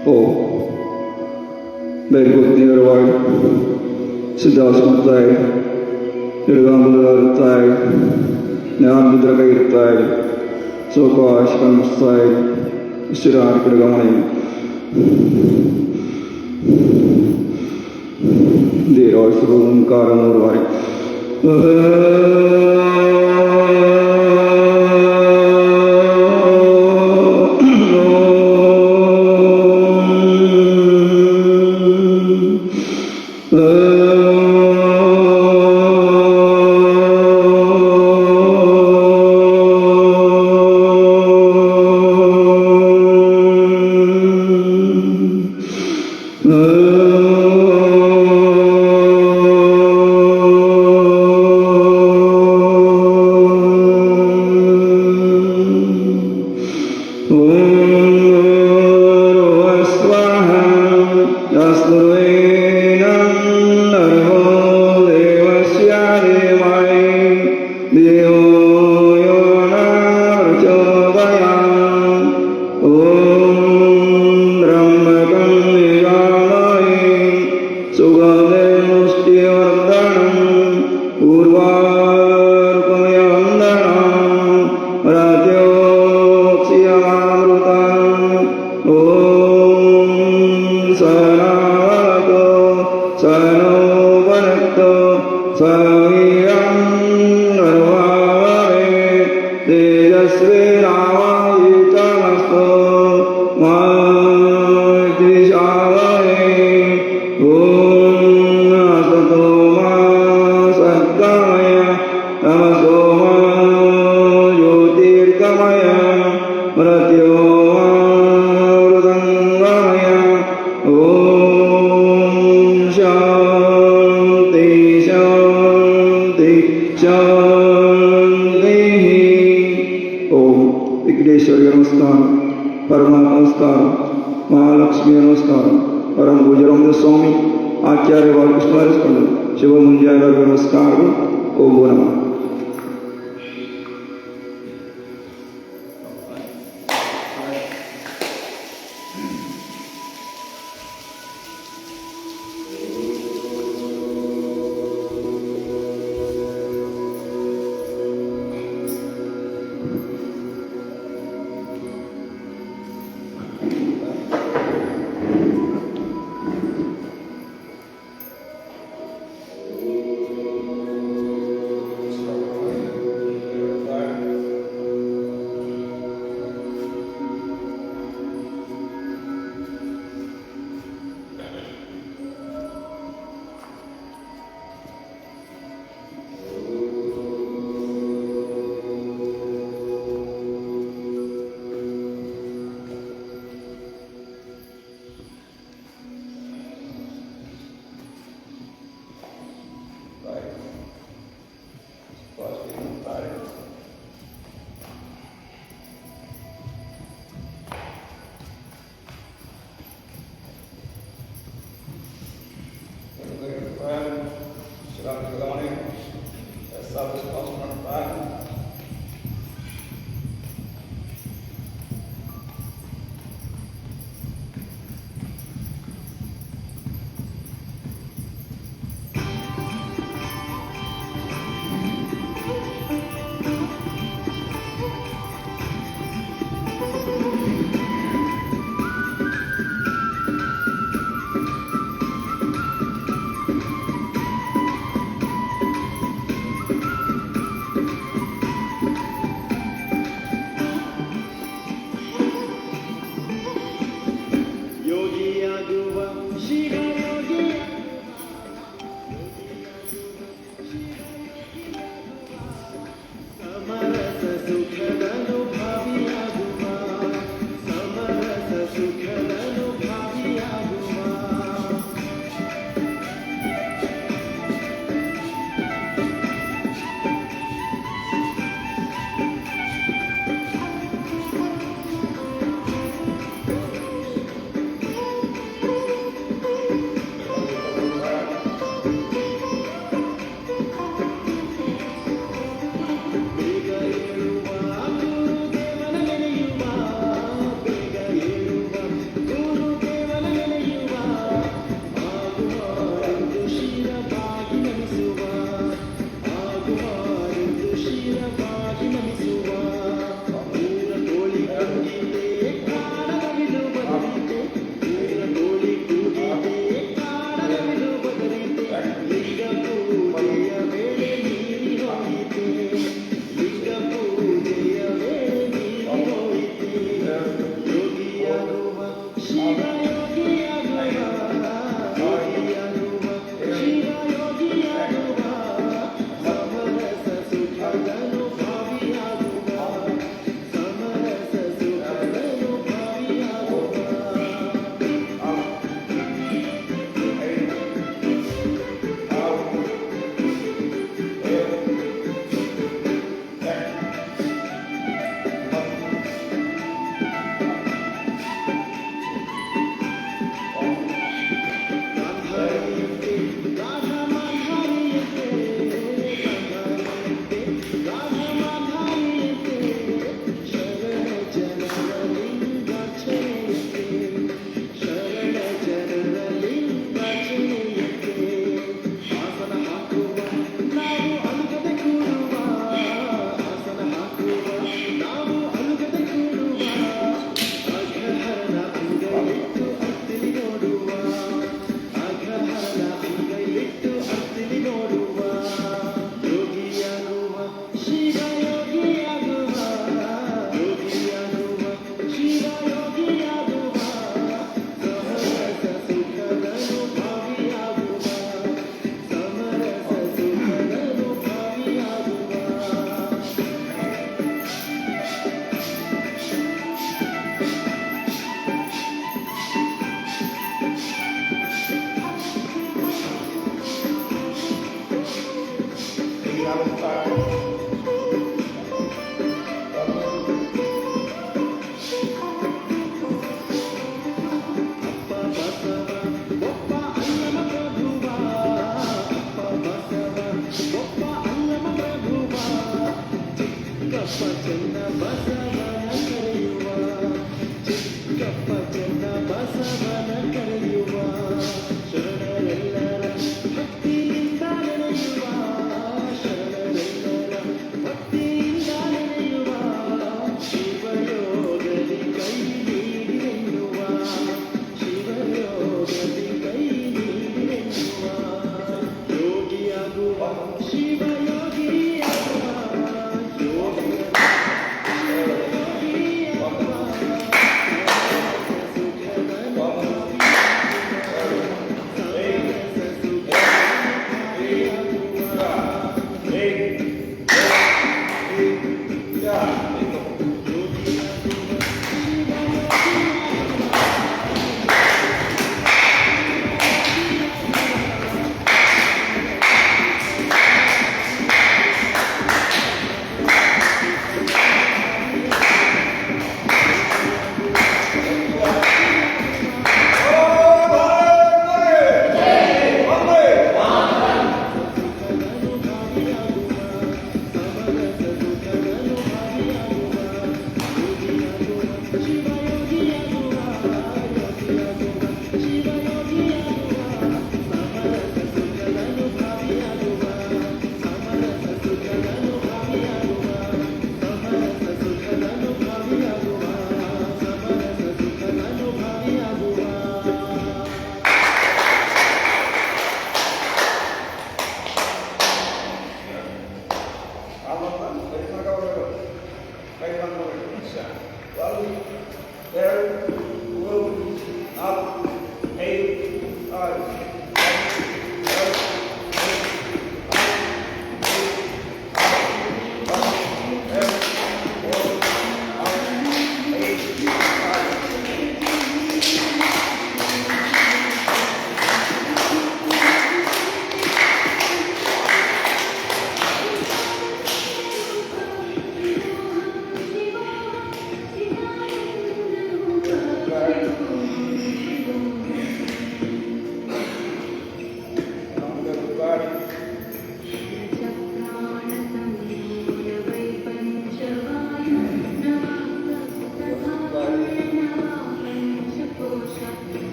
Oh, very good near wide. ಸಿದ್ಧಾಸಮುತ್ತಾಯಿ ತಿರುಗಾಂಬುದಾರುತ್ತಾಯಿ ಜ್ಞಾನಬಿದ್ರ ಕೈರುತ್ತಾಯಿ ಸೋಕಾಶ ಕನ್ನಿಸ್ತಾಯಿ ಸ್ಥಿರಾಣಿ ಕಡೆಗಮಣಿ ದೀರ್ಘ ಓಂಕಾರ ಮೂರು ಬಾರಿ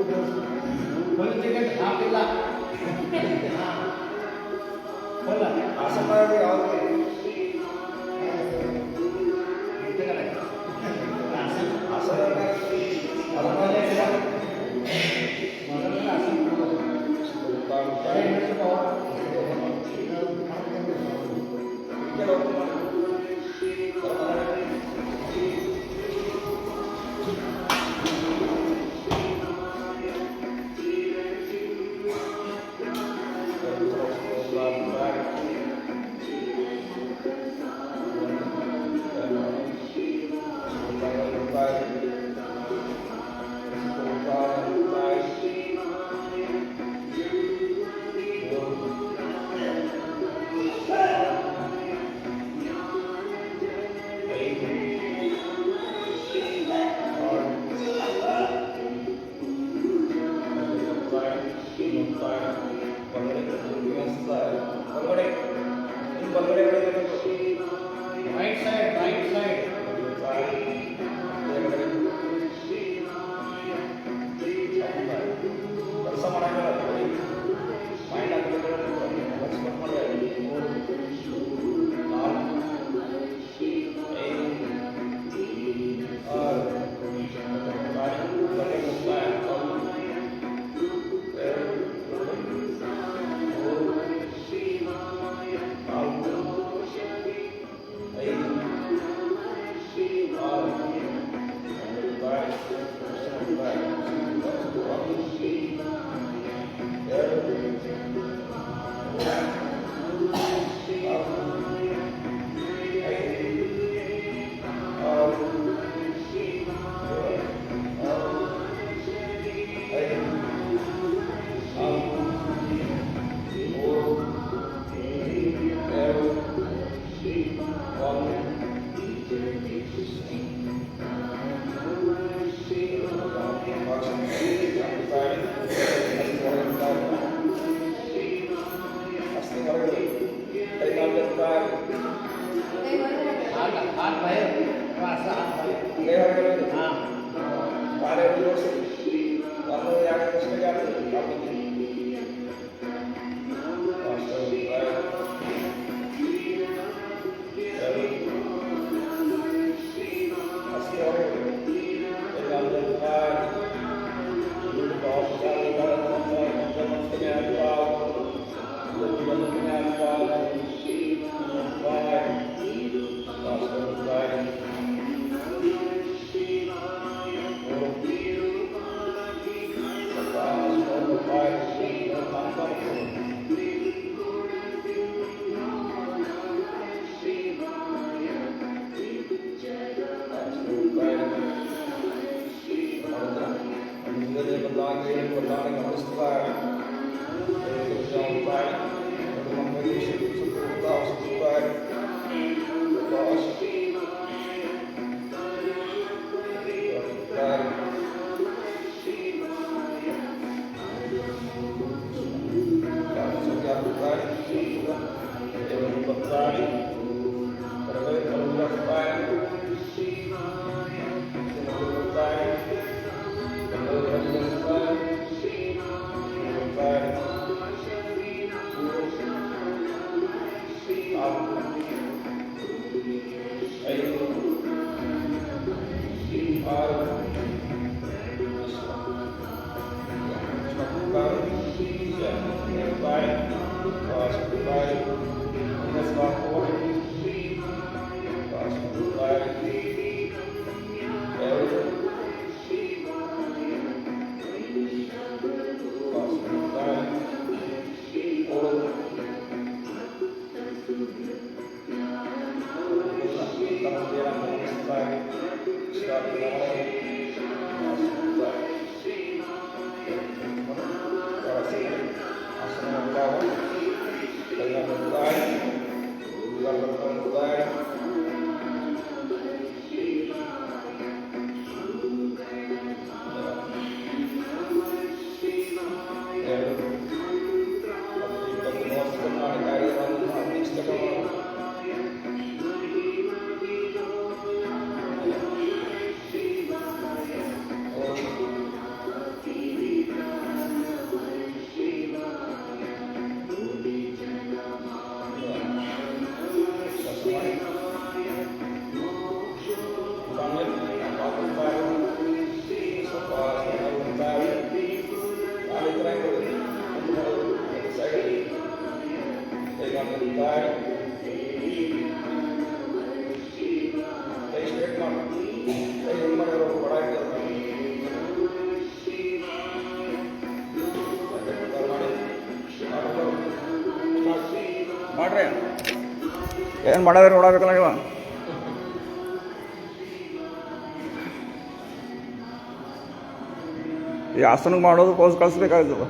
ಫುಲ್ ಟಿಕೆಟ್ ಹಾಕಿಲ್ಲ. ಫುಲ್ ಆಸನ ಮಾಡಿ ಯಾವ್ದು ರೈಟ್ ಸೈಡ್ ಕೆಲಸ ಮಾಡಂಗಿಲ್ಲ ಮೈಂಡ್ ಹಾಕಿದ್ರೆ हाथ बाहेर असा हात बाहेर हां ಬಾಯ್ ಕೈ ಸ್ಟ್ರೇಟ್ ಮಾಡಿ ಕೈ ಹಿಂದೆ ಕೊಡ ಮಾಡ್ರಿ ಏನು ಮಾಡೋದ್ರಿ ನೋಡಬೇಕಲ್ಲ ನೀವು ಈ ಆಸನಕ್ಕೆ ಮಾಡೋದು ಪೋಸ್ ಕಳಿಸ್ಬೇಕಾಗ್ತದೆ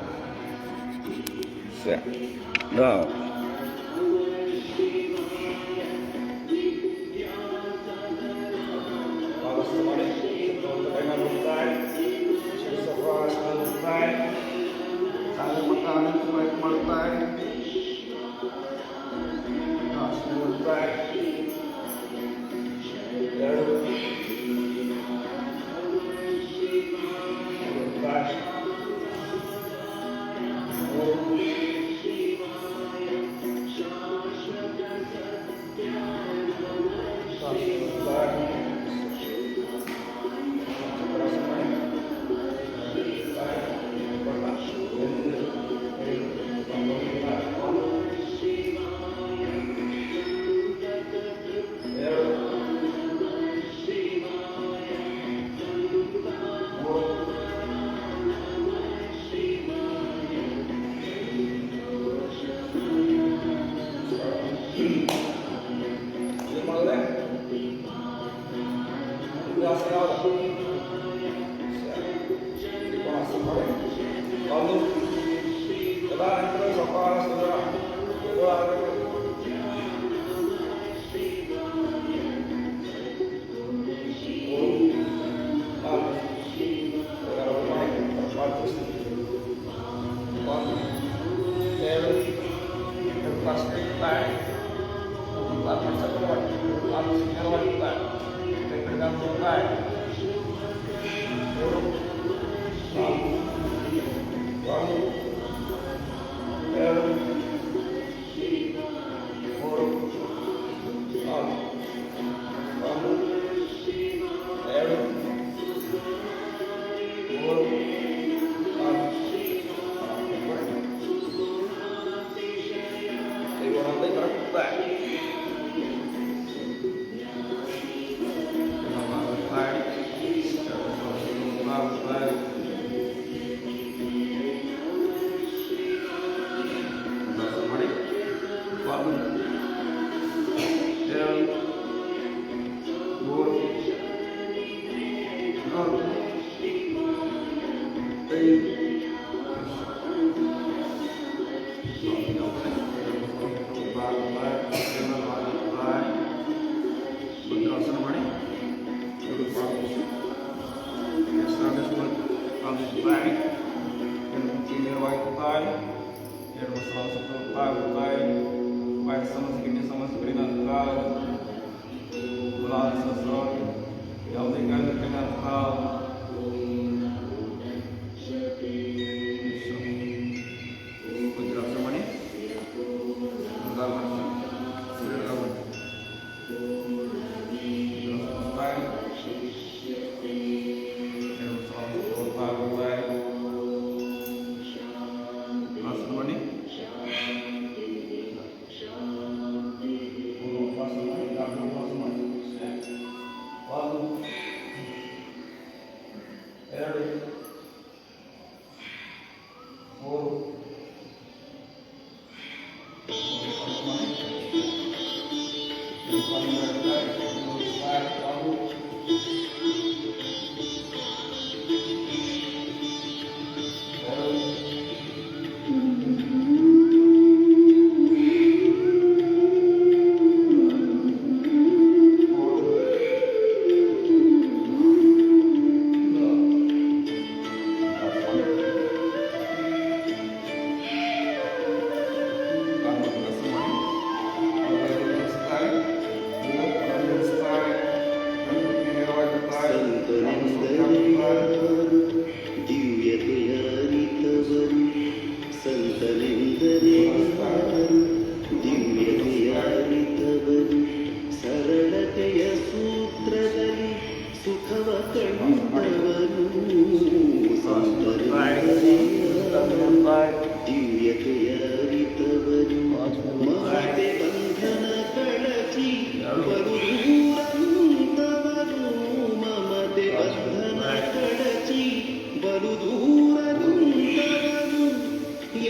ಬಲು ದೂರ ನಿಂತವನು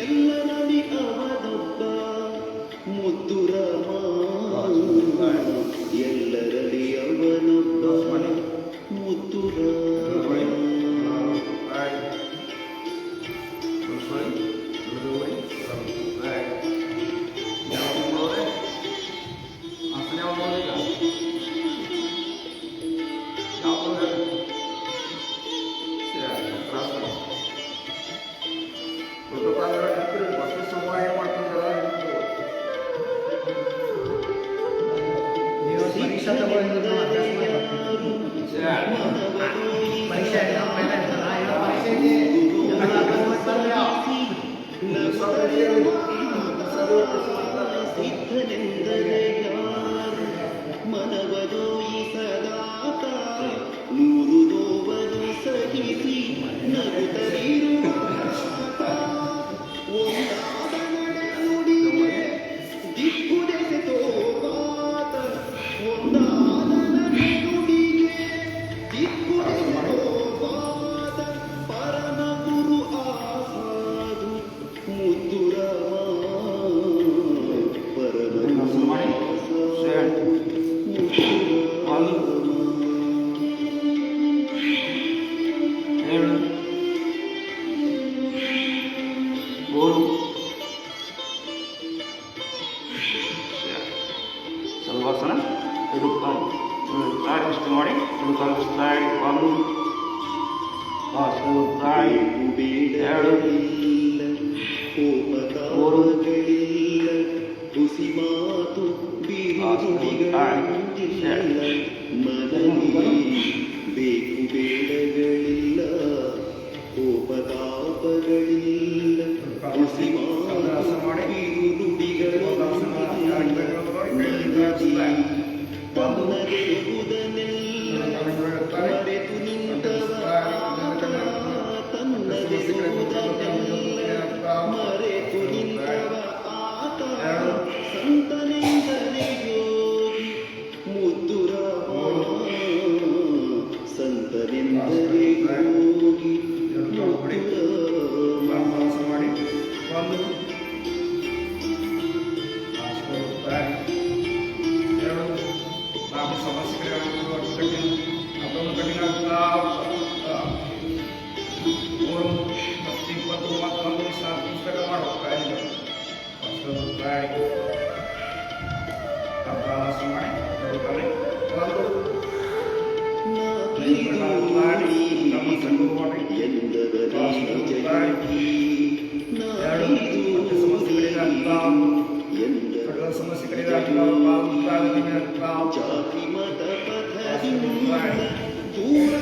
ಎಲ್ಲರಲ್ಲಿ ಅವನೊಬ್ಬ ಮುದ್ದು ರಾಮ ಎಲ್ಲರಲ್ಲಿ ಅವನೊಬ್ಬ ಮುದ್ದು ರಾಮ ನೀವು ಪರೀಕ್ಷಾ ತಗೊಂಡಿದ್ದು ಅಭ್ಯಾಸ ಮಾಡಬೇಕು. ಪರೀಕ್ಷೆ ಎಕ್ಸಾಮ್ ಮೇಲೆ ಪರೀಕ್ಷೆಗೆ ಎಲ್ಲ ಅಭ್ಯಾಸ ಮಾಡ್ತಾರಲ್ಲ. ಸಿದ್ಧನೆಂದರೆ ಯಾರು ಮನವದೋಯಿಸದಾತ ನೂರು ನೋವನ್ನು ಸಹಿಸಿ ನಗುತ್ತಲಿರುವ ಒಂದಾದ ನಡೆ ನುಡಿಗೆ ದಿಕ್ಕುದೆಸೆ ತೋಪಾತ ಒಂದಾದ ನಡೆ ನುಡಿಗೆ ದಿಕ್ಕುದೆಸೆ ತೋಪಾತ ಪರಮ ಗುರು ಆಸಾದು ಮುದ್ದು ರಾಮ ಪರಮ ಗುರು ಆಸಾದು ಮುದ್ದು ರಾಮ ಸಲ್ವಾಸನ ಇದು ತಾಯಿ ಇಷ್ಟು ಮಾಡಿ ಇದು ಕಲಿಸ್ತಾಯಿ ಒಂದು ತಾಯಿ ಎರಡು ಕೋಪತಾಪಗಳಿಲ್ಲ ಹುಸಿ ಮಾತು ಬಿರುದುಡಿಗಳಿಲ್ಲ ಮನದಲ್ಲಿ ಬೇಕು ಬೇಡಗಳಿಲ್ಲ ಕೋಪತಾಪಗಳಿಲ್ಲ ಹುಸಿ ಮಾತು ಬಿರುದುಡಿಗಳಿಲ್ಲ ತನ್ನದೆರುವುದನ್ನೆಲ್ಲ ಮರೆತು ನಿಂತವ ತನ್ನದೆರುವುದನ್ನೆಲ್ಲ ಮರೆತು ನಿಂತವ ಆತ ಸಂತನೆಂದರೆ ಯೋಗಿ ಮುದ್ದು ರಾಮ ಸಂತನೆಂದರೆ ಯೋಗಿ ಮುದ್ದು ರಾಮ ಜಾತಿ ಮತ ಪಥದಿಂದ ದೂರ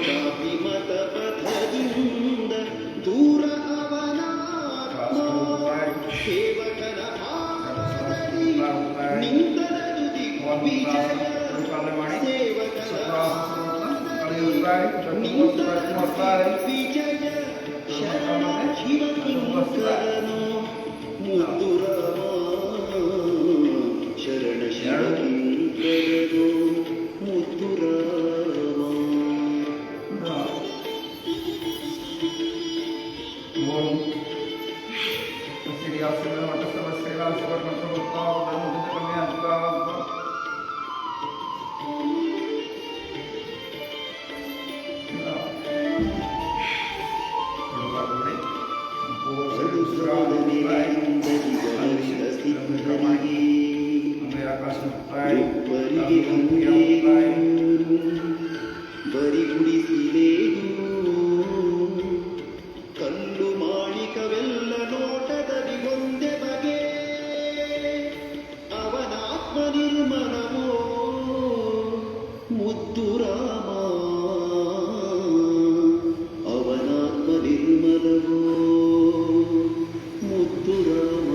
ಜಾತಿ ಮತ ಪಥದಿಂದ ದೂರ ಅವನಾತ್ಮ ಸೇವಕನ ಪಾದದಲ್ಲಿ ನಿಂತರದು ದಿಗ್ವಿಜಯ ಸೇವಕನ ವಿಜಯ ಶರಣ ಶಿವಕಿಂಕರನು ಮುದ್ದು ರಾಮ ಶರಣ ಶಿವಕಿಂಕರನು ಮುದ್ದು ರಾಮ ಬರಿಗುಡಿಸಿಲೇನು ಕಲ್ಲು ಮಾಣಿಕವೆಲ್ಲ ನೋಟದಲ್ಲಿ ಒಂದೇ ಬಗೆ ಅವನಾತ್ಮ ನಿರ್ಮಲವೋ ಮುದ್ದು ರಾಮ ಅವನಾತ್ಮ ನಿರ್ಮಲವೋ ಮುದ್ದು ರಾಮ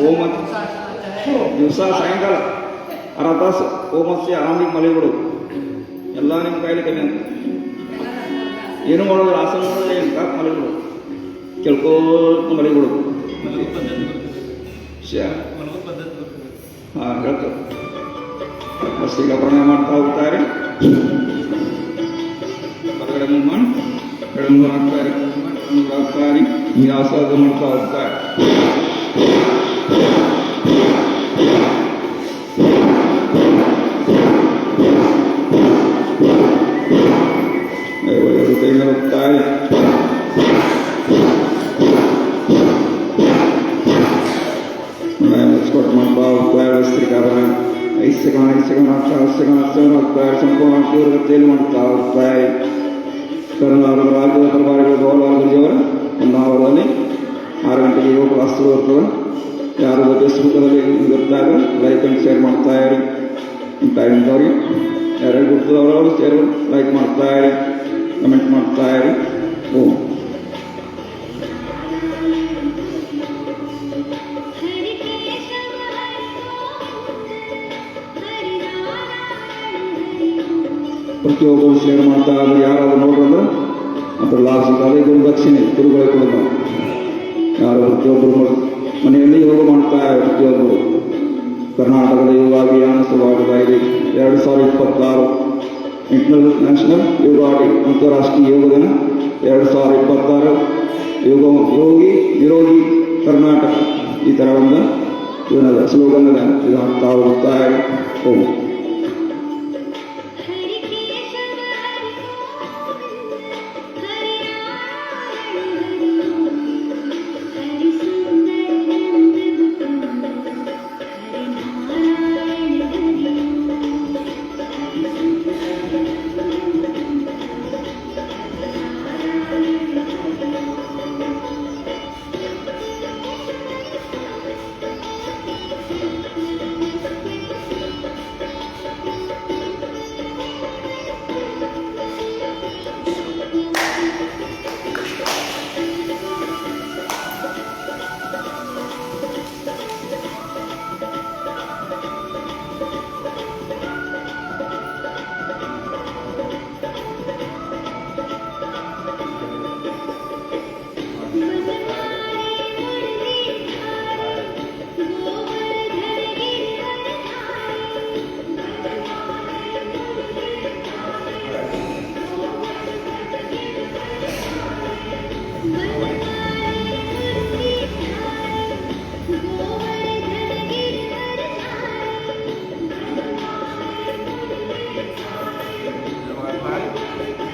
ಓಮತ್ ದಿವಸ ಸಾಯಂಕಾಲ ಅರ್ಧ ತಾಸು ಓಮತ್ಸ್ಯ ಆರಾಮಿಗೆ ಮಲಗಿಬಿಡು. ಎಲ್ಲ ನಿಮ್ಮ ಕೈಲಿ ಕಮ್ಮಿ ಅಂತ ಏನು ಮಾಡೋದು, ಆಸನ ಮಾಡೋದ್ರೆ ಏನು ಕಾಕು ಮಲಗಿಬಿಡು, ಕೇಳ್ಕೋತ ಮಲಗಿಬಿಡು. ಹಾಂ ಹೇಳ್ತಾರೆ. ಬಸ್ ಈಗ ಪ್ರಣಯ ಮಾಡ್ತಾ ಹೋಗ್ತಾರೆ. ಹೊರಗಡೆ ಮಾಡಿ ಎಡಮೂರು ಹಾಕ್ತಾರೆ, ಈ ಆಸ್ವಾದ ಮಾಡ್ತಾ ಹೋಗ್ತಾರೆ. ಎರಡು ಕೈ ಮೇಲೆ ಹೋಗ್ತಾರೆ. ಸ್ಕ್ವಾಟ್ ಮಾಡ್ತಾ ಹೋಗ್ತಾರೆ. ವಸ್ತ್ರೀಕರಣ 5 ಸೆಕೆಂಡ್ ಹೋಗ್ತಾರೆ. ಸಂಪೂರ್ಣ ತೀವ್ರಗತಿಯಲ್ಲಿ ಮಾಡ್ತಾ ಹೋಗ್ತಾರೆ. ಕರ್ನಾಟಕ ರಾಜ್ಯದ ಪ್ರಭಾರಿಗಳು ಗೌರವ ಗುರುಜಿಯವರ ಹೊನ್ನಾವರದಲ್ಲಿ 6 ಗಂಟೆಗೆ ಯೋಗ ಕ್ಲಾಸ್ಗಳು ಇರ್ತವೆ. ಯಾರು ಫೇಸ್ಬುಕ್ಕಲ್ಲಿ ಇದ್ದಾಗ ಲೈಕ್ ಆ್ಯಂಡ್ ಶೇರ್ ಮಾಡ್ತಾ ಇರಿ. ಟೈಮ್ದವ್ರಿಗೆ ಯಾರ್ಯಾರು ಗುರ್ತದವರು ಶೇರ್ ಲೈಕ್ ಮಾಡ್ತಾ ಇರಿ, ಕಮೆಂಟ್ ಮಾಡ್ತಾ ಇರಿ. ಓ ಪ್ರತಿಯೊಬ್ಬರು ಶೇರ್ ಮಾಡ್ತಾ ಇದ್ರೆ ಯಾರಾದ್ರು ನೋಡ್ರಂದ್ರೆ ಅದ್ರ ಲಾಭ ಸಿಗ್ತದೆ. ಗುರು ದಕ್ಷಿಣೆ ಗುರುಗಳೇ ಕೊಡೋದು. ಯಾರು ಪ್ರತಿಯೊಬ್ಬರು ಮನೆಯಲ್ಲಿ ಯೋಗ ಮಾಡ್ತಾ ಪ್ರತಿಯೊಬ್ಬರು. ಕರ್ನಾಟಕದ ಯೋಗಾಭಿಯಾನ ಶುರುವಾಗ್ತಾ ಇದೆ. 2026 ಇಂಟರ್ನ್ಯಾಷನಲ್ ಯೋಗ ಡೇ, ಅಂತಾರಾಷ್ಟ್ರೀಯ ಯೋಗ ದಿನ 2026. ಯೋಗಿ ನಿರೋಗಿ ಕರ್ನಾಟಕ, ಈ ಥರ ಒಂದು ಇವನದ ಸ್ಲೋಗನ್ ಇದು ಆಗ್ತಾ ಹೋಗ್ತಾ ಹೋಗು.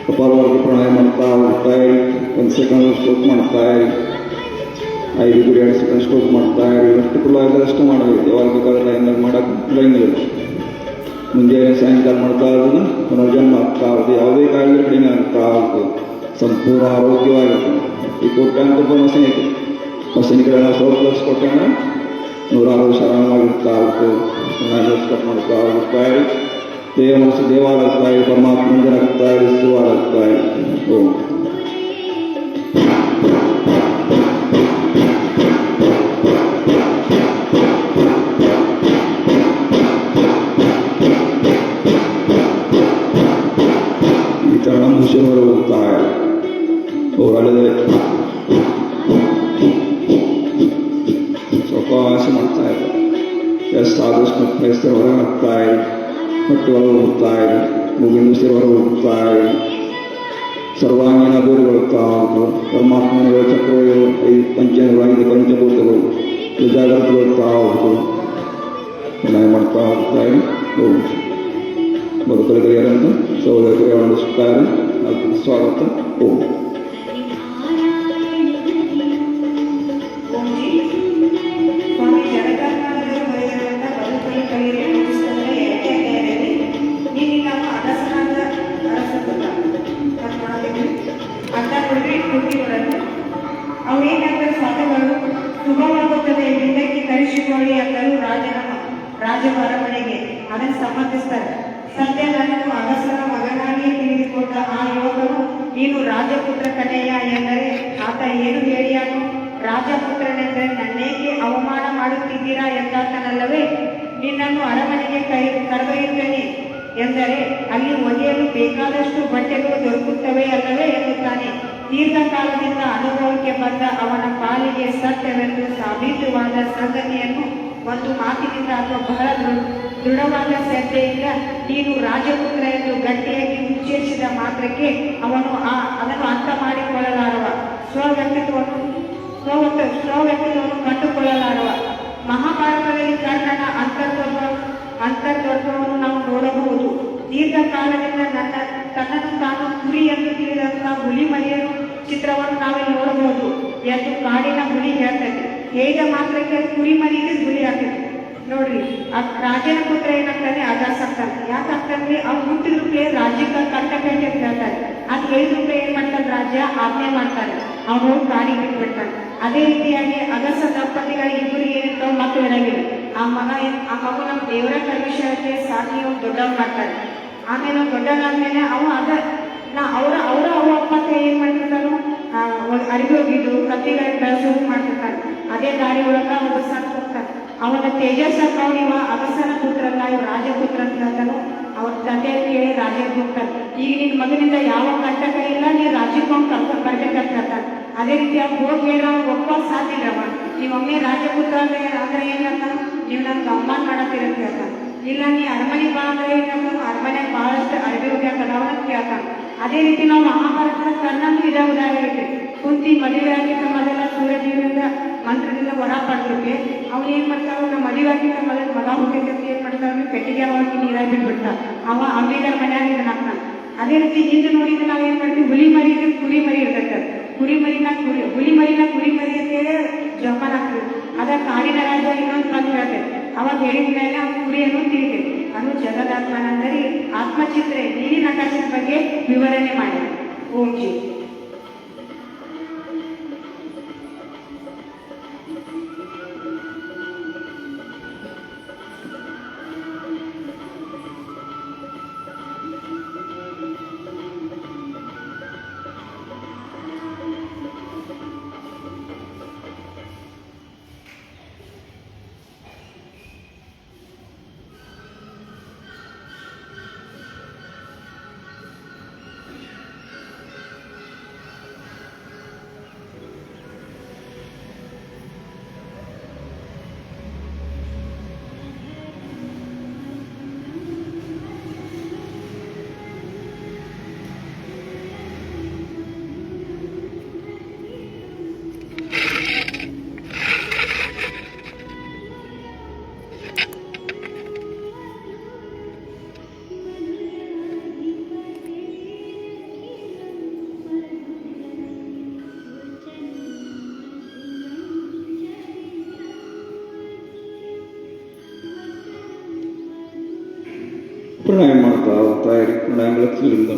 ಕಪಾಲವಾಗಿ ಪ್ರಾಣಾಯಾಮ ಮಾಡ್ತಾ ಹೋಗ್ತಾ ಇರಿ. 1 ಸೆಕೆಂಡ್ ಸ್ಟ್ರೋಕ್ ಮಾಡ್ತಾ ಇರಿ. 5 to 2 ಸೆಕೆಂಡ್ ಸ್ಟ್ರೋಕ್ ಮಾಡ್ತಾ ಇರಿ. ಎಷ್ಟು ಕುಲ ಅಷ್ಟು ಮಾಡಬೇಕು. ಯಾವಾಗ ಬೇಕಾದ್ರೆ ಲೈನಲ್ಲಿ ಮಾಡೋಕ್ಕೆ ಬಿಡಂಗಿಲ್ಲ. ಮುಂಜಾನೆ ಸಾಯಂಕಾಲ ಮಾಡ್ತಾ ಇರೋದನ್ನ ಪುನರ್ಜನ್ಮ ಆಗ್ತಾ ಇರೋದು. ಯಾವುದೇ ಕಾಯಿಲೆ ಕಡಿಮೆ ಆಗ್ತಾ ಇರ್ತದೆ. ಸಂಪೂರ್ಣ ಆರೋಗ್ಯವಾಗಿರ್ತದೆ. ಈ ಕೋಟ್ಯಾಂತರ ಮಸೀನ್ ಐತೆ. ಮಸೀನ್ಗಳನ್ನ ಸೋಪ್ಲಸ್ ಕೊಟ್ಟಣ 160 ಆರಾಮಾಗಿರ್ತಾ ಇರ್ತದೆ. ಕಟ್ ಮಾಡ್ತಾ ಹೋಗ್ತಾ ಇರಿ. ದೇವ ಮನಸ್ಸು ದೇವಾಲಗ್ತಾ ಇದೆ. ಪರಮಾತ್ಮಂದನಾಗ್ತಾ ಇದೆ. ಶಿವಾಲಗ್ತಾ ಇದೆ. ಓ ಈ ಥರ ನಮ್ಮ ಹುಷಾರು ಹೋಗ್ತಾ ಇದೆ. ಅವರಲ್ಲದೆ ಸ್ವಕಾಶ ಮಾಡ್ತಾ ಇದ್ದಾರೆ. ಎಷ್ಟಾದಷ್ಟು ಹೆಸರು ಹೊರಗೆ ಹಾಕ್ತಾ ಇದೆ. ಹೊಟ್ಟೆ ಹೊರಗೆ ಹೋಗ್ತಾ ಇದೆ. ಮೂಗಿನ ಉಸಿರು ಹೊರಗೆ ಹೋಗ್ತಾ ಇದೆ. ಸರ್ವಾಂಗೀಣ ದೂರಗೊಳ್ತಾ ಉಂಟು. ಪರಮಾತ್ಮನಿಗಳು ಚಕ್ರಗಳು 5 ಪಂಚಭೂತಗಳು ಜಾಗೃತಿಗೊಳ್ತಾ ಉಂಟು. ಮಾಡ್ತಾ ಹೋಗ್ತಾ ಇದೆ. ಬದುಕಲು ಯಾರಂತ ಸಹೋದರರಿಗೆ ವರ್ಣಿಸುತ್ತಾರೆ. ಅದಕ್ಕೆ ಸ್ವಾಗತ. ಅವೇನಾದರೂ ಸಾಧಗಳು ಶುಭವಾಗುತ್ತದೆ ಹಿಂದಕ್ಕೆ ಕರೆಸಿಕೊಳ್ಳಿ ಅಂದರು ರಾಜಭರಮನೆಗೆ ಅದನ್ನು ಸಮರ್ಥಿಸ್ತಾರೆ. ಸತ್ಯ ನನ್ನನ್ನು ಅಗಸರ ಮಗನಾಗಿಯೇ ತಿಳಿದುಕೊಂಡ ಆ ಯುವಕನು ನೀನು ರಾಜಪುತ್ರ ಕನ್ಯೆಯ ಎಂದರೆ ಆತ ಏನು ಹೇಳಿಯಾನು? ರಾಜಪುತ್ರನೆಂದರೆ ನನ್ನೇಕೆ ಅವಮಾನ ಮಾಡುತ್ತಿದ್ದೀರಾ ಎಂದಾತನಲ್ಲವೇ? ನಿನ್ನನ್ನು ಅರಮನೆಗೆ ಕರೆದೊಯ್ಯುತ್ತೇನೆ ಎಂದರೆ ಅಲ್ಲಿ ಒಗೆಯಲು ಬೇಕಾದಷ್ಟು ಬಟ್ಟೆಗಳು ದೊರಕುತ್ತವೆ ಅಲ್ಲವೇ ಎನ್ನುತ್ತಾನೆ. ದೀರ್ಘಕಾಲದಿಂದ ಅನುಭವಕ್ಕೆ ಬಂದ ಅವನ ಪಾಲಿಗೆ ಸತ್ಯವೆಂದು ಸಾಬೀತುವಾದ ಸಂಗತಿಯನ್ನು ಒಂದು ಮಾತಿನಿಂದ ಅಥವಾ ಬಹಳ ದೃಢವಾದ ಶ್ರದ್ಧೆಯಿಂದ ನೀನು ರಾಜಪುತ್ರ ಎಂದು ಗಟ್ಟಿಯಾಗಿ ಉಚ್ಚರಿಸಿದ ಮಾತ್ರಕ್ಕೆ ಅವನು ಅದನ್ನು ಅರ್ಥ ಮಾಡಿಕೊಳ್ಳಲಾರವ, ಸ್ವವ್ಯಕ್ತಿತ್ವವನ್ನು ಕಂಡುಕೊಳ್ಳಲಾರವ. ಮಹಾಭಾರತದಲ್ಲಿ ಕರ್ಣನ ಅಂತರ್ಗತವನ್ನು ನಾವು ನೋಡಬಹುದು. ದೀರ್ಘಕಾಲದಿಂದ ತನ್ನನ್ನು ತಾನು ಕುರಿ ಎಂದು ತಿಳಿದಂತಹ ಹುಲಿ ಮರಿಯನ್ನು ಚಿತ್ರವನ್ನು ನಾವಿಲ್ಲಿ ನೋಡಬಹುದು ಎಂದು ಕಾಡಿನ ಹುಲಿ ಹೇಳ್ತದೆ. ಹೇಗೆ ಮಾತ್ರಕ್ಕೆ ಕುರಿ ಮರಿ ಹುಲಿ ಆಗ್ತದೆ ನೋಡ್ರಿ. ಆ ರಾಜನ ಪುತ್ರ ಏನಾಗ್ತಾನೆ ಅಗಸಾಗ್ತಾನೆ. ಯಾಕಾಗ್ತಾನೆ? ಅವ್ನು ಹುಟ್ಟಿದ ರೂಪಾಯಿ ರಾಜ್ಯಕ್ಕೆ ಕಟ್ಟಬೇಕೆ ಅಂತ ಹೇಳ್ತಾರೆ. ಅದು ಹೇಳಿದ ರೂಪಾಯಿ ಏನ್ ಮಾಡ್ತಾನೆ? ರಾಜ್ಯ ಆಜ್ಞೆ ಮಾಡ್ತಾರೆ, ಅವನು ಕಾಡಿಗೆ ಬಿಟ್ಬಿಡ್ತಾನೆ. ಅದೇ ರೀತಿಯಾಗಿ ಅಗಸ ದಂಪತಿಗಳ ಇಬ್ಬರಿಗೆ ಏನಿರ್ತಾವ ಮಕ್ಕಳು ಇರಂಗಿಲ್ಲ. ಆ ಮಗು ನಮ್ಮ ದೇವರ ಕರ್ಮಿಷಕ್ಕೆ ಸಾಕಿ ಅವ್ನು ದೊಡ್ಡವ್ ಮಾಡ್ತಾರೆ. ಆಮೇಲೆ ಅವ್ನು ದೊಡ್ಡದಾದ್ಮೇಲೆ ಅವರ ಅವ್ವ ಅಪ್ಪ ಏನ್ ಮಾಡ್ತಿರ್ತಾನು? ಅರಿವಿ ಹೋಗಿದ್ದು ಕತ್ತಿಗಳಿಂದ ಶುರು ಮಾಡ್ತಿರ್ತಾನೆ. ಅದೇ ದಾರಿ ಒಳಗ ಒಂದು ಸತ್ ಹೋಗ್ತಾನೆ. ಅವನ ತೇಜಸ್ ಇವ ಅಗಸನ ಪುತ್ರಲ್ಲ, ಇವ್ ರಾಜಪುತ್ರ ಅಂತ ಹೇಳ್ತಾನು. ಅವ್ರ ತಂದೆ ಕೇಳಿ ರಾಜ್ಯಕ್ಕೆ ಹೋಗ್ತಾನೆ. ಈಗ ನಿನ್ ಮಗನಿಂದ ಯಾವ ಕಂಟಕ ಇಲ್ಲ, ನೀನ್ ರಾಜ್ಯಕ್ಕೆ ಹೋಗಿ ಕರ್ಕೊಂಡು ಬರ್ಬೇಕಂತ ಹೇಳ್ತಾನೆ. ಅದೇ ರೀತಿ ಅವ್ನು ಹೋಗಿ ಹೇಳಿದ್ರೆ ಅವ್ನು ಒಪ್ಪೋಕ್ ಸಾಧ್ಯ ಇಲ್ಲವ. ನೀವೊಮ್ಮೆ ರಾಜಪುತ್ರ ಅಂದ್ರೆ ಏನ್ ಹೇಳ್ತಾನ? ನೀವು ನನ್ಗೆ ಅವಮಾನ ಮಾಡತ್ತೀರಂತ ಹೇಳ್ತಾನೆ. ಇಲ್ಲ ನೀ ಅರಮನೆ ಬಾ ಅಂದ್ರೆ ಏನ್ ಹೇಳ್ತಾನು? ಅರಮನೆಗೆ ಬಹಳಷ್ಟು ಅರಬಿ ಹೋಗ್ಯಾಕಲ್ಲ ಅವನಂತ ಕೇಳ್ತಾನೆ. ಅದೇ ರೀತಿ ನಾವು ಮಹಾಭಾರತದ ಕರ್ಣಂದು ಇದೇ ಉದಾಹರಣೆ ಐತಿ. ಕುಂತಿ ಮದುವೆ ಆಗಿದ್ದ ಮೊದಲ ಸೂರ್ಯದೇವರಿಂದ ಮಂತ್ರದಿಂದ ವರ ಪಡೆದ್ರಿಗೆ ಅವ್ನು ಏನ್ ಮಾಡ್ತಾವ? ನಮ್ಮ ಮದುವೆ ಆಗಿದ್ದ ಮೊದಲ ಮಗ ಹುಟ್ಟಿದ ಏನ್ ಮಾಡ್ತಾವ? ಪೆಟ್ಟಿಗೆ ಹಾಕಿ ನೀರಾಗಿ ಬಿಟ್ಬಿಡ್ತಾವ. ಅವ ಅಂಬಿಗರ ಮನ್ಯಾಗ ಇದನ್ನ ಹಾಕ್ತಾನೆ. ಅದೇ ರೀತಿ ಹಿಂದೆ ನೋಡಿದ್ರೆ ನಾವೇನ್ ಮಾಡ್ತೀವಿ? ಹುಲಿ ಮರಿ ಕುರಿ ಮರಿ ಇರ್ತೈತೆ. ಹುಲಿ ಮರಿನ ಕುರಿ ಮರಿ ಅಂತೇಳಿ ಜೋಪಾನ ಹಾಕ್ತೀವಿ. ಅದ ಕಾಡಿನ ರಾಜ ಇನ್ನೊಂದು ಬಂದು ಹೇಳ್ತೇವೆ. ಅವಾಗ ಹೇಳಿದ ಮೇಲೆ ಆ ಕುರಿಯನ್ನು ತಿಳಿತೇವೆ. ಅದು ಜಗದಾತ್ಮನಂದರೆ ಆತ್ಮಚಿತ್ರೆ ನೀರಿನ ಆಕಾಶದ ಬಗ್ಗೆ ವಿವರಣೆ ಮಾಡಿ. ಓಂ ಜಿ. ಪ್ರಣಾಮ ಮಾಡ್ತಾ ಹೋಗ್ತಾ ಇರಿ. ಪ್ರಣಾಮ ಲಕ್ಷದಿಂದ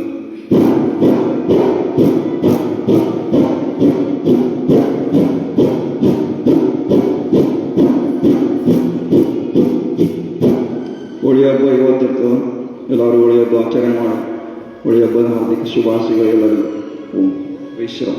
ಹೋಳಿ ಹಬ್ಬ ಇವತ್ತಿತ್ತು. ಎಲ್ಲರೂ ಹೋಳಿ ಹಬ್ಬ ಆಚರಣೆ ಮಾಡಿ ಹೋಳಿ ಹಬ್ಬದ ಹಾರ್ದಿಕ ಶುಭಾಶಯಗಳು ಎಲ್ಲರಿಗೂ. ಓಂ ವಿಶ್ರಾಮ.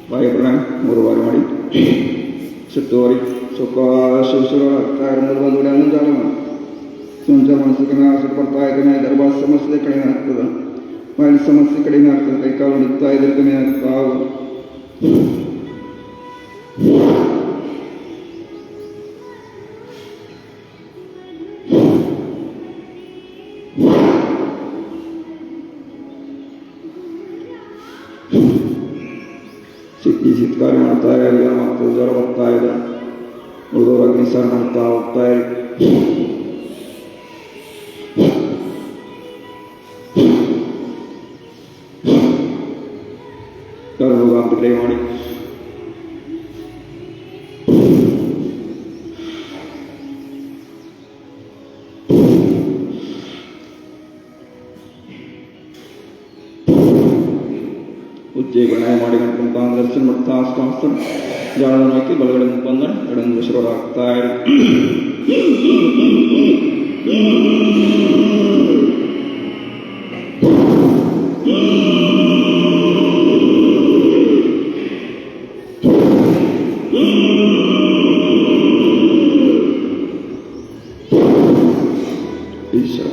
ಬಾಯಿ ಪ್ರಣಾಮ 3 ಬಾರಿ ಮಾಡಿ ಸುತ್ತುವರಿ ಸುಖ ಶಿವಸುರ ಮೂರು ಜಾಲ ಸಂಚಾರ ಮನಸ್ಸಿಗೆ ಬರ್ತಾ ಇದ್ದೇನೆ. ದರ್ಬಾರ್ ಸಮಸ್ಯೆ ಕಡಿಮೆ ಆಗ್ತದೆ. ಬಾಯಿ ಸಮಸ್ಯೆ ಕಡಿಮೆ ಆಗ್ತದೆ, ಕೈಕಾಲು ಹಿಡಿತಾ ಇದ್ರೆ ಕಡಿಮೆ ಆಗ್ತಾ. ಕಾರ್ಯ ಮಾಡ್ತಾ ಇದೆ, ಎಲ್ಲ ಮಕ್ಕಳು ಜ್ವರ ಬರ್ತಾ ಇದೆ, ಉಳಿದವರು ಅಗ್ನಿಸಾರ ಮಾಡ್ತಾ ಹೋಗ್ತಾ ಇದೆ. ಪ್ಲೇ ಮಾಡಿ. ಉಜ್ಜೇಗಣೆ ಮಾಡಿ ಗಂಟು ಮುಖಾಂತರ ದರ್ಶನ ಮಾಡ್ತಾ ಅಷ್ಟಾಸ್ತ್ರ ಜಾಳವನ್ನು ಹಾಕಿ ಬಲಗಡೆ ಮುಖಾಂತರ ಎಡಂದು ಶುರು ಆಗ್ತಾ ಇದೆ. ಈಶ್ವರ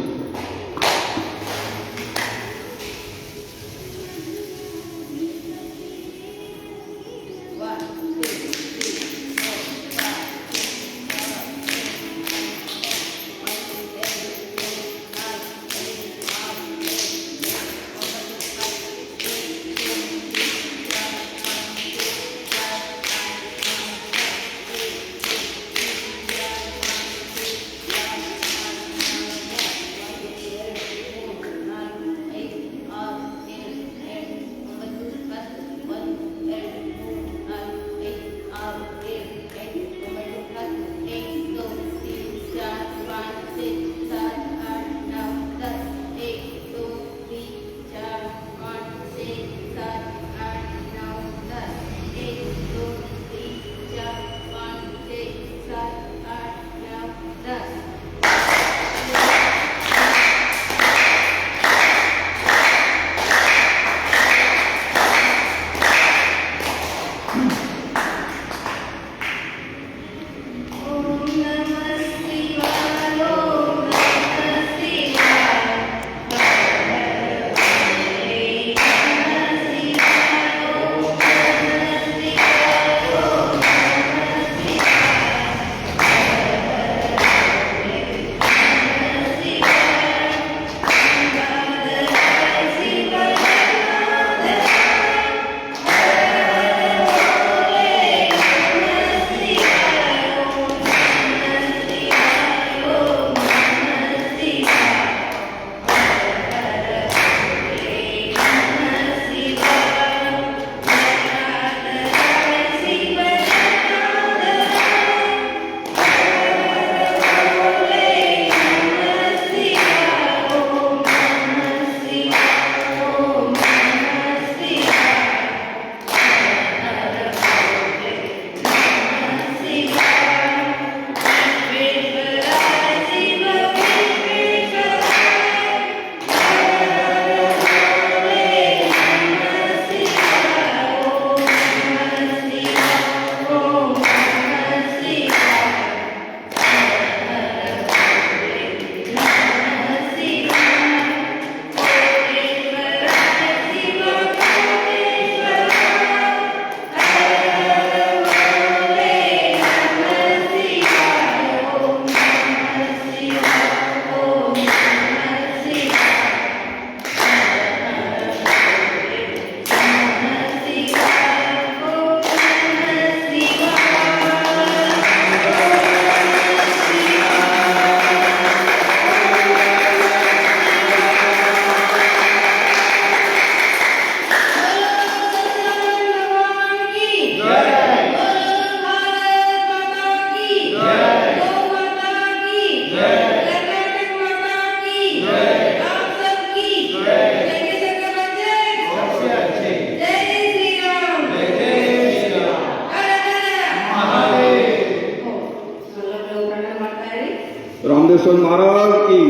रामदेव महाराज की,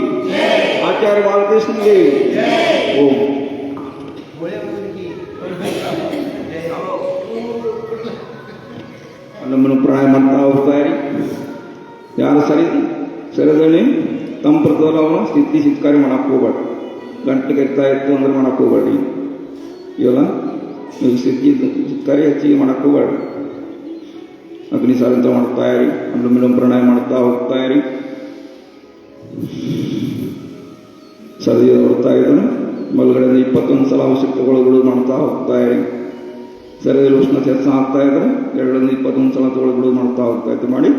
आचार्य बालकृष्ण की ओम. ನಮ್ಮನ್ನು ಪ್ರಾಯ ಮಾಡ್ತಾ ಹೋಗ್ತಾ ಇರಿ. ಯಾರು ಸರಿದಣಿ ತಮ್ಮ ಪ್ರತಿಫಲವನ್ನು ಸ್ಥಿತಿ ಸಿದ್ಕಾರಿ ಮಾಡಕ್ಕೆ ಹೋಗ್ಬಾರ್ದು. ಗಂಟು ಕೆತ್ತಾ ಇತ್ತು ಅಂದ್ರೆ ಮಾಡಕ್ಕೆ ಹೋಗ್ಬೇಡಿ. ಇವೆಲ್ಲ ನೀವು ಕರಿ ಹೆಚ್ಚಿಗೆ ಮಾಡಕ್ಕೆ ಹೋಗ್ಬೇಡಿ. ಅಗ್ನಿ ಸಾಧನ ಮಾಡ್ತಾ ಇರಿ, ಅನುಲೋಮ ಪ್ರಾಣಾಯಾಮ ಮಾಡ್ತಾ ಹೋಗ್ತಾ ಇರಿ. ಸರ್ದಿ ಹೊಡ್ತಾ ಇದ್ರೆ ಬಲಗಡೆಯಿಂದ 21 ಸಲ ಅವಶ್ಯಕ ತಗೊಳ್ಳುಗಳು ಮಾಡ್ತಾ ಹೋಗ್ತಾ ಇರಿ. ಶರೀರದಲ್ಲಿ ಉಷ್ಣತೆ ಹೆಚ್ಚು ಆಗ್ತಾ ಇದ್ರೆ 221 ಸಲ ತಗೊಳ್ಳುಗಳು ಮಾಡ್ತಾ ಹೋಗ್ತಾ ಇತ್ತು ಮಾಡಿ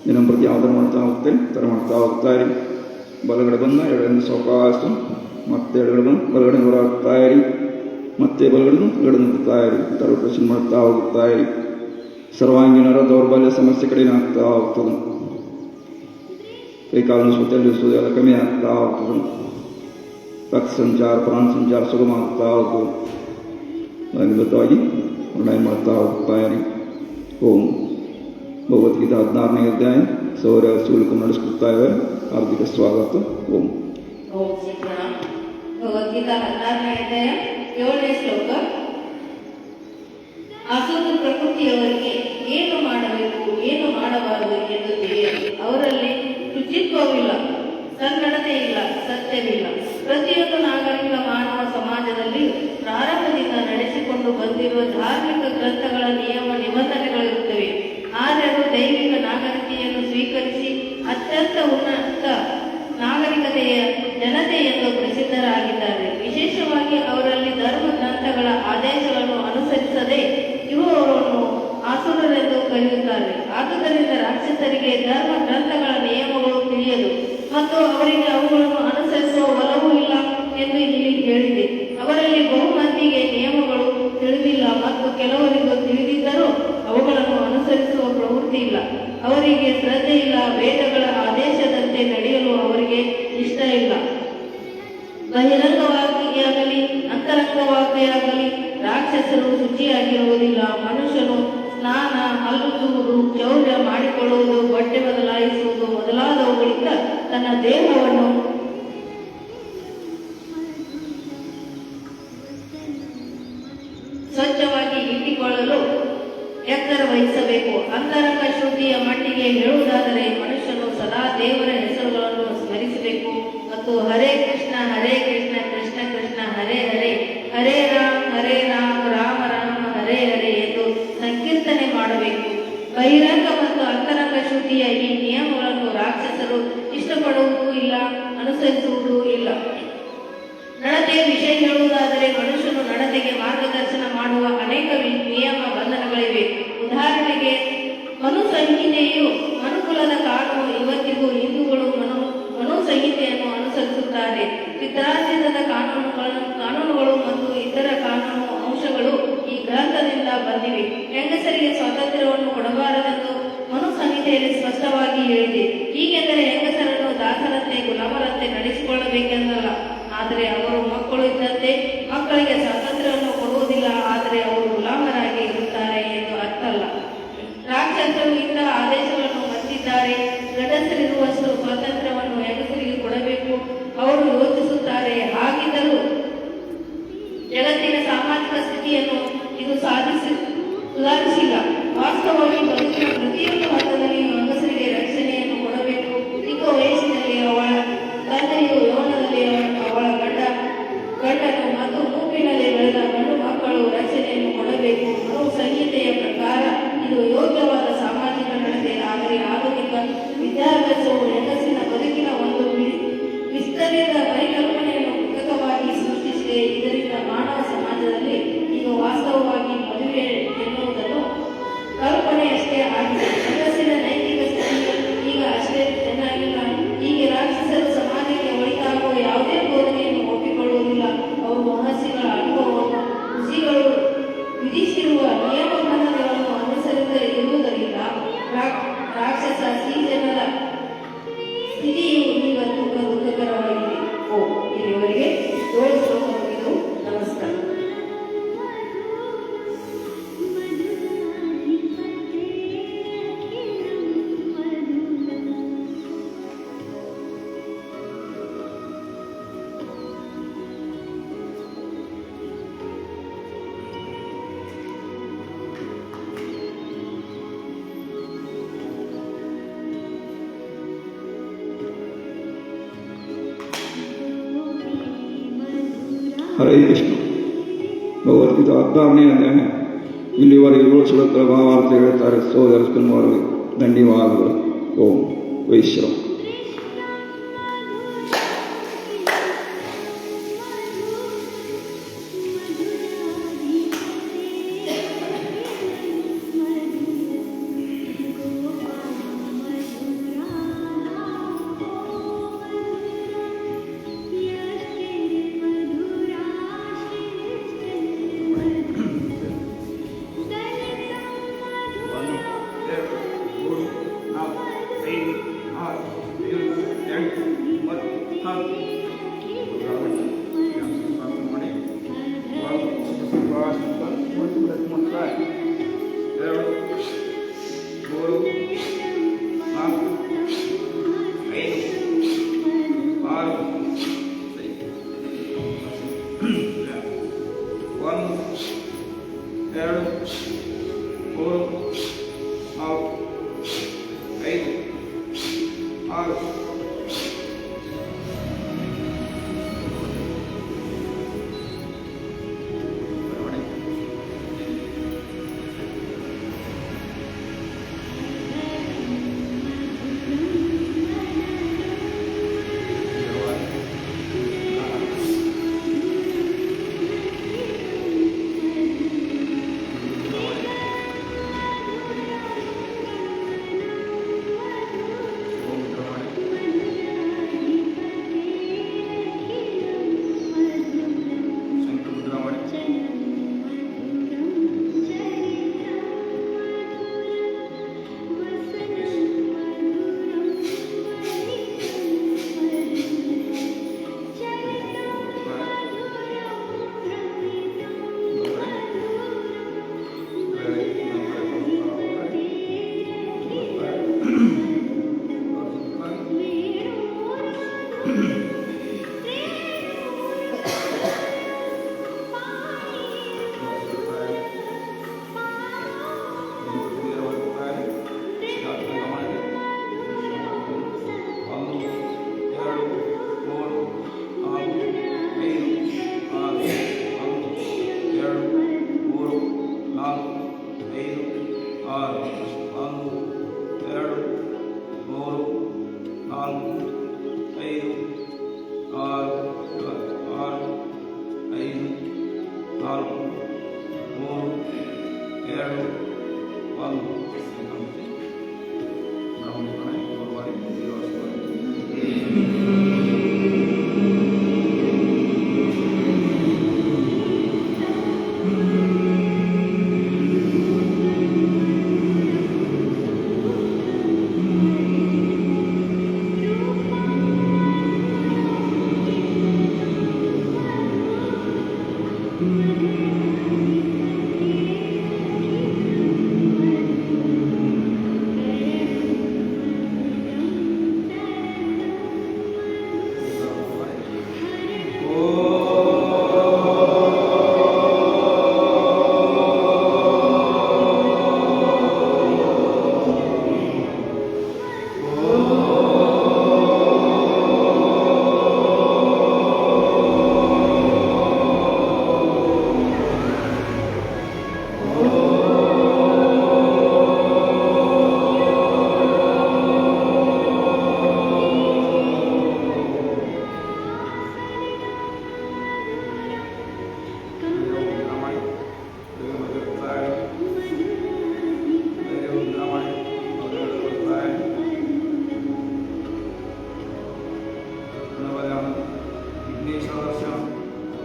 ದಿನ ಪ್ರತಿ ಯಾವ್ದಾರು ಮಾಡ್ತಾ ಹೋಗ್ತೇನೆ ಥರ ಮಾಡ್ತಾ ಹೋಗ್ತಾ ಇರಿ. ಬಲಗಡೆ ಬಂದ ಎಡಗಡೆಯಿಂದ ಸಾವಕಾಶ, ಮತ್ತೆ ಎಡಗಡೆ ಬಂದು ಬಲಗಡೆ ಹೊರಹಾಕ್ತಾ ಇರಿ, ಮತ್ತೆ ಬಲಗಡೆ ಎಡಗಡೆ ನಿಲ್ತಾ ಇರಿ. ಥರ ರೊಟೇಷನ್ ಮಾಡ್ತಾ ಹೋಗ್ತಾ ಇರಿ. ಸರ್ವಾಂಗೀಣರ ದೌರ್ಬಲ್ಯ ಸಮಸ್ಯೆ ಕಡಿಮೆ ಆಗ್ತಾ ಹೋಗ್ತದೆ. ಕೈಕಾಲನ್ನು ಸುತ್ತಲಿಸುವುದು ಎಲ್ಲ ಕಮ್ಮಿ ಆಗ್ತಾ ಹೋಗ್ತದೆ. ರಕ್ತ ಸಂಚಾರ ಪ್ರಾಣ ಸಂಚಾರ ಸುಗಮ ಆಗ್ತಾ ಹೋಗ್ತದೆ. ಅದ್ಭುತವಾಗಿ ಪ್ರಾಣಾಯಾಮ ಮಾಡ್ತಾ ಹೋಗ್ತಾ ಇರಿ. ಓಂ ಭಗವದ್ಗೀತಾ 16ನೇ ಅಧ್ಯಾಯ ಸೌರ್ಯ ಸುಲ್ಕ ನಡೆಸ್ಕೊಡ್ತಾ ಇದ್ದಾರೆ. ಹಾರ್ದಿಕ ಸ್ವಾಗತ. ಓಂ ಓಂ ಶ್ರೀ ಪ್ರಣಾಮ. ಭಗವದ್ಗೀತಾ 16ನೇ ಅಧ್ಯಾಯ 7ನೇ ಶ್ಲೋಕ. ಅಸುರ ಪ್ರಕೃತಿಯವರಿಗೆ ಏನು ಮಾಡಬೇಕು ಏನು ಮಾಡಬಾರದು ಎಂದು ತಿಳಿಯಲು ಅವರಲ್ಲಿ ಶುಚಿತ್ವವಿಲ್ಲ, ಸನ್ನಡತೆ ಇಲ್ಲ, ಸತ್ಯವಿಲ್ಲ. ಪ್ರತಿಯೊಂದು ನಾಗರಿಕ ಮಾನವ ಸಮಾಜದಲ್ಲಿ ಪ್ರಾರಂಭದಿಂದ ನಡೆಸಿಕೊಂಡು ಬಂದಿರುವ ಧಾರ್ಮಿಕ ಗ್ರಂಥಗಳ ನಿಯಮ ನಿಬಂಧನೆಗಳಿರುತ್ತವೆ. ಆದರೆ ಅವರು ದೈವಿಕ ನಾಗರಿಕತೆಯನ್ನು ಸ್ವೀಕರಿಸಿ ಅತ್ಯಂತ ಉನ್ನತ ನಾಗರಿಕತೆಯ ಜನತೆ ಎಂದು ಪ್ರಸಿದ್ಧರಾಗಿದ್ದಾರೆ. ವಿಶೇಷವಾಗಿ ಅವರಲ್ಲಿ ಧರ್ಮ ಗ್ರಂಥಗಳ ಆದೇಶಗಳನ್ನು ಅನುಸರಿಸದೆ ಇರುವವರನ್ನು ಆಸುರರೆಂದು ಕರೆಯುತ್ತಾರೆ. ಆದುದರಿಂದ ರಾಕ್ಷಸರಿಗೆ ಧರ್ಮ ಗ್ರಂಥಗಳ ನಿಯಮಗಳು ತಿಳಿಯದು ಮತ್ತು ಅವರಿಗೆ ಅವುಗಳನ್ನು ಅನುಸರಿಸುವ ಒಲವೂ ಇಲ್ಲ ಎಂದು ಇಲ್ಲಿ ಹೇಳಿದೆ. ಅವರಲ್ಲಿ ಬಹುಮಂದಿಗೆ ನಿಯಮಗಳು ತಿಳಿದಿಲ್ಲ ಮತ್ತು ಕೆಲವರಿಗೂ ತಿಳಿದಿದ್ದರೂ ಅವುಗಳನ್ನು ಅನುಸರಿಸುವ ಪ್ರವೃತ್ತಿ ಇಲ್ಲ. ಅವರಿಗೆ ಶ್ರದ್ಧೆ ಇಲ್ಲ, ವೇದಗಳ ಆದೇಶದಂತೆ ನಡೆಯಲು ಅವರಿಗೆ ಇಷ್ಟ ಇಲ್ಲ. ಬಹಿರಂಗವಾಗಿಯಾಗಲಿ ಅಂತರಂಗವಾಗಿಯಾಗಲಿ ರಾಕ್ಷಸರು ಶುಚಿಯಾಗಿರುವುದಿಲ್ಲ. ಮನುಷ್ಯನು ಸ್ನಾನ, ಹಲ್ಲುಜ್ಜುವುದು, ಚೌರ್ಯ ಮಾಡಿಕೊಳ್ಳುವುದು, ಬಟ್ಟೆ ಬದಲಾಯಿಸುವುದು ಮೊದಲಾದವುಗಳಿಂದ ತನ್ನ ದೇಹವನ್ನು ಸ್ವಚ್ಛವಾಗಿ ಇಟ್ಟುಕೊಳ್ಳಲು ಎತ್ತರ ವಹಿಸಬೇಕು. ಅಂತರಂಗ ಶುದ್ಧಿಯ ಮಟ್ಟಿಗೆ ಹೇಳುವುದಾದರೆ ಮನುಷ್ಯನು ಸದಾ ದೇವರ ಹೆಸರುಗಳನ್ನು ಸ್ಮರಿಸಬೇಕು ಮತ್ತು ಹರೇ ಕೃಷ್ಣ ಕೃಷ್ಣ ಕೃಷ್ಣ ಹರೇ ಹರೇ, ಹರೇ ರಾಮ ರಾಮ ರಾಮ ಹರೇ ಹರೇ ಎಂದು ಸಂಕೀರ್ತನೆ ಮಾಡಬೇಕು. ಬಹಿರಂಗ ಮತ್ತು ಅಂತರಂಗ ಶುದ್ಧಿಯ ಈ ನಿಯಮಗಳನ್ನು ರಾಕ್ಷಸರು ಇಷ್ಟಪಡುವುದೂ ಇಲ್ಲ, ಅನುಸರಿಸುವುದೂ ಇಲ್ಲ. ನಡತೆಯ ವಿಷಯ ಹೇಳುವುದಾದರೆ ಮನುಷ್ಯನು ನಡತೆಗೆ ಮಾರ್ಗದರ್ಶನ ಮಾಡುವ ಅನೇಕ ನಿಯಮ ಬಂಧನಗಳಿವೆ. ಉದಾಹರಣೆಗೆ ಮನು ಸಂಹಿತೆಯು ಮನುಕುಲದ ಕಾನೂನು. ಇವತ್ತಿಗೂ ಹಿಂದೂಗಳು ಮನು ಸಂಹಿತೆಯನ್ನು ಅನುಸರಿಸುತ್ತಾರೆ. ಪಿತ್ರಾರ್ಜಿತದ ಕಾನೂನುಗಳು ಮತ್ತು ಇತರ ಕಾನೂನು ಅಂಶಗಳು ಈ ಗ್ರಂಥದಿಂದ ಬಂದಿವೆ. ಹೆಂಗಸರಿಗೆ ಸ್ವಾತಂತ್ರ್ಯವನ್ನು ಕೊಡಬಾರದೆಂದು ಮನು ಸಂಹಿತೆಯಲ್ಲಿ ಸ್ಪಷ್ಟವಾಗಿ ಹೇಳಿದೆ. ಹೀಗೆಂದರೆ ಹೆಂಗಸರನ್ನು ದಾಸರಂತೆ ಗುಲಾಮರಂತೆ ನಡೆಸಿಕೊಳ್ಳಬೇಕೆಂದಲ್ಲ, ಆದರೆ ಅವರು ಮಕ್ಕಳು ಇದ್ದಂತೆ ಮಕ್ಕಳಿಗೆ ಸ್ವಾತಂತ್ರ್ಯವನ್ನು ಕೊಡುವುದಿಲ್ಲ, ಆದರೆ ಅವರು ಗುಲಾಮರಾಗಿ ಇರುತ್ತಾರೆ ಎಂದು ಅರ್ಥ ಅಲ್ಲ. ರಾಕ್ಷಸರು ಇಂಥ ಆದೇಶಗಳನ್ನು ಮತ್ತಿದ್ದಾರೆ. ಗಂಡಸರಿರುವಷ್ಟು ಸ್ವಾತಂತ್ರ್ಯವನ್ನು ಹೆಂಗಸರಿಗೆ ಕೊಡಬೇಕು ಅವರು ಯೋಚಿಸುತ್ತಾರೆ. ಹಾಗಿದ್ದರೂ ಜಗತ್ತಿನ ಸಾಮಾಜಿಕ ಸ್ಥಿತಿಯನ್ನು ಇದು ಸುಧಾರಿಸಿಲ್ಲ. ವಾಸ್ತವವಾಗಿ ಬದುಕಿನ ಪ್ರತಿಯೊಂದು ಹಂತದಲ್ಲಿಯೂ ಹೆಂಗಸರಿಗೆ ರಕ್ಷಣೆಯನ್ನು ಕೊಡಬೇಕು. ಚಿಕ್ಕ ವಯಸ್ಸಿನಲ್ಲಿ ಅವಳ ತಂದೆಯು, ಯೌವನದಲ್ಲಿ ಅವಳ ಗಂಡನು ಮತ್ತು ಮೂಪಿನಲ್ಲಿ ಬೆಳೆದ ಗಂಡು ಮಕ್ಕಳು ರಕ್ಷಣೆಯನ್ನು ಕೊಡಬೇಕು. ಮನು ಸಂಹಿತೆಯ ಪ್ರಕಾರ ಇದು ಯೋಗ್ಯವಾದ ಸಾಮಾಜಿಕ ನಡತೆ. ಆದರೆ ಆಧುನಿಕ ವಿದ್ಯಾಭ್ಯಾಸವು ಹೆಂಗಸಿನ ಬದುಕಿನ ಒಂದು ವಿಸ್ತರಿತ ಪರಿಕಲ್ಪನೆಯನ್ನು ಕೃತಕವಾಗಿ ಸೃಷ್ಟಿಸಿದೆ. ಇದರಿಂದ ಮಾನವ ಸಮಾಜದಲ್ಲಿ ಈಗ ವಾಸ್ತವವಾಗಿ ಮದುವೆ ಎನ್ನುವುದನ್ನು ಕಲ್ಪನೆಯಷ್ಟೇ ಆಗಿದೆ. ಹೆಂಗಸಿನ ನೈತಿಕ ಸ್ಥಿತಿ ಹರೇ ಕೃಷ್ಣ. ಭಗವದ್ಗೀತಾ 16ನೇ ಅಧ್ಯಾಯ ಇಲ್ಲಿವರೆಗೆ 7 ಶ್ಲೋಕಗಳ ಭಾವಾರ್ಥ ಹೇಳ್ತಾರೆ ಸೋದರ ಕುಮಾರರು. ಧನ್ಯವಾದಗಳು. ಓಂ ವೈಶ್ರವ.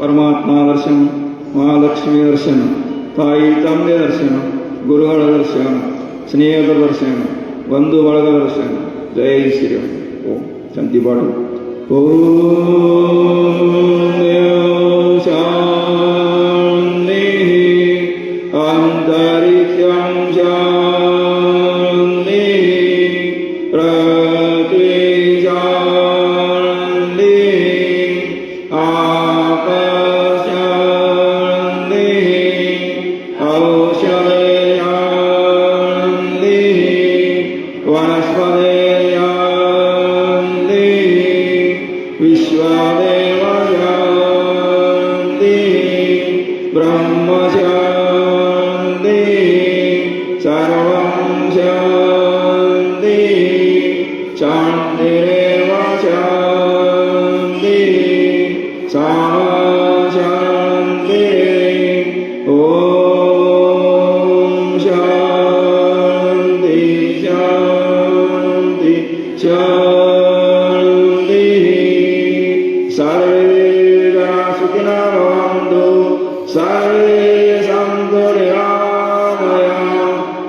ಪರಮಾತ್ಮ ದರ್ಶನ, ಮಹಾಲಕ್ಷ್ಮಿ ದರ್ಶನ, ತಾಯಿ ತಂದೆ ದರ್ಶನ, ಗುರುಗಳ ದರ್ಶನ, ಸ್ನೇಹದ ದರ್ಶನ, ಬಂಧು ಬಳಗದ ದರ್ಶನ. ಜೈ ಶ್ರೀರಾಮ್. ಓಂ ಶಾಂತಿ ಪಾಡು. ಓಂ ಶಾಂತಿ ಅಂತರಿಕ್ಷಂ ಶಾಂತಿ ಪೃಥ್ವಿ ಶಾಂತಿ ಆಕಾಶ ಶಾಂತಿ ಔಷಧಿ ಶಾಂತಿ ವನಸ್ಪತಿ ಶಾಂತಿ ವಿಶ್ವದೇವ ಶಾಂತಿ ಶಾಂತಿ ಶಾಂತಿರೇವ ಶಾಂತಿ ಸಾ ಶಾಂತಿ ಓಂ ಶಾಂತಿ ಶಾಂತಿ ಶಾಂತಿ ಸರ್ವೇ ಜನ ಸುಖಿನೋ ಭವಂತು ಸರ್ವೇ ಸಂತು ನಿರಾಮಯಾಃ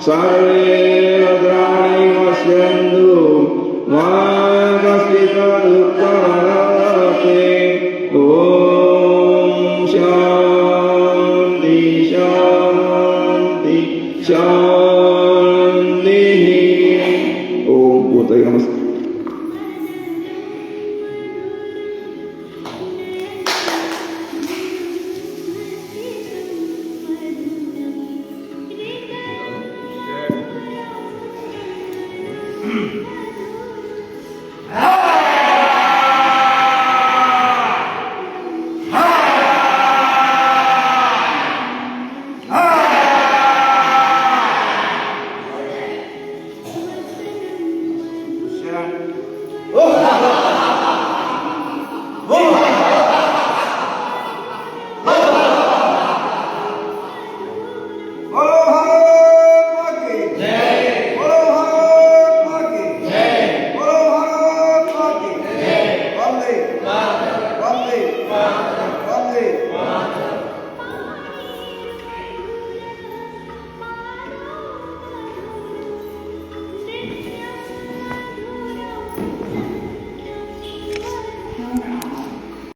ಸರ್ವೇ ಭದ್ರಾಣಿ ಪಶ್ಯन्तु ಮಾ ಕಶ್ಚಿತ್ ದುಃಖಮಾಪ್ನುಯಾತ್ ಓಂ ಶಾಂತಿ ಶಾಂತಿ ಶಾಂತಿ ಓಂ ಭೂತೈ ನಮಸ್ತೆ. Oh!